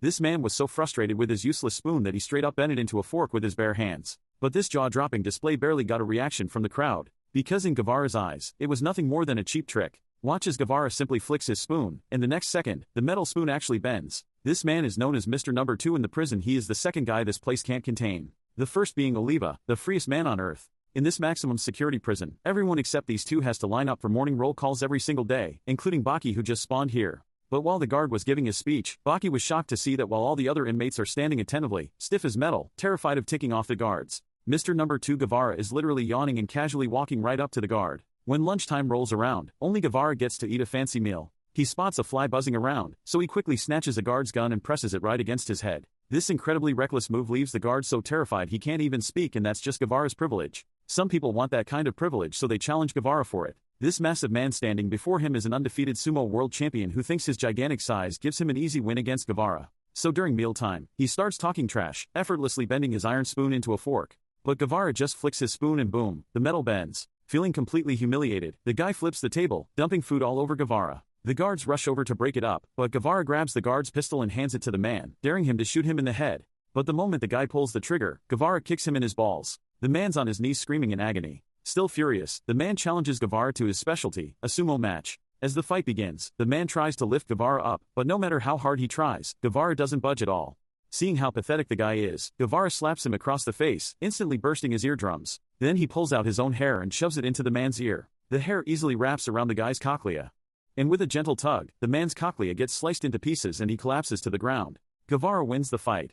This man was so frustrated with his useless spoon that he straight up bent it into a fork with his bare hands. But this jaw-dropping display barely got a reaction from the crowd, because in Guevara's eyes, it was nothing more than a cheap trick. Watch as Guevara simply flicks his spoon, and the next second, the metal spoon actually bends. This man is known as Mr. Number 2 in the prison. He is the second guy this place can't contain. The first being Oliva, the freest man on earth. In this maximum security prison, everyone except these two has to line up for morning roll calls every single day, including Baki who just spawned here. But while the guard was giving his speech, Baki was shocked to see that while all the other inmates are standing attentively, stiff as metal, terrified of ticking off the guards, Mr. Number 2 Guevara is literally yawning and casually walking right up to the guard. When lunchtime rolls around, only Guevara gets to eat a fancy meal. He spots a fly buzzing around, so he quickly snatches a guard's gun and presses it right against his head. This incredibly reckless move leaves the guard so terrified he can't even speak, and that's just Guevara's privilege. Some people want that kind of privilege, so they challenge Guevara for it. This massive man standing before him is an undefeated sumo world champion who thinks his gigantic size gives him an easy win against Guevara. So during mealtime, he starts talking trash, effortlessly bending his iron spoon into a fork. But Guevara just flicks his spoon and boom, the metal bends. Feeling completely humiliated, the guy flips the table, dumping food all over Guevara. The guards rush over to break it up, but Guevara grabs the guard's pistol and hands it to the man, daring him to shoot him in the head. But the moment the guy pulls the trigger, Guevara kicks him in his balls. The man's on his knees screaming in agony. Still furious, the man challenges Guevara to his specialty, a sumo match. As the fight begins, the man tries to lift Guevara up, but no matter how hard he tries, Guevara doesn't budge at all. Seeing how pathetic the guy is, Guevara slaps him across the face, instantly bursting his eardrums. Then he pulls out his own hair and shoves it into the man's ear. The hair easily wraps around the guy's cochlea. And with a gentle tug, the man's cochlea gets sliced into pieces and he collapses to the ground. Guevara wins the fight.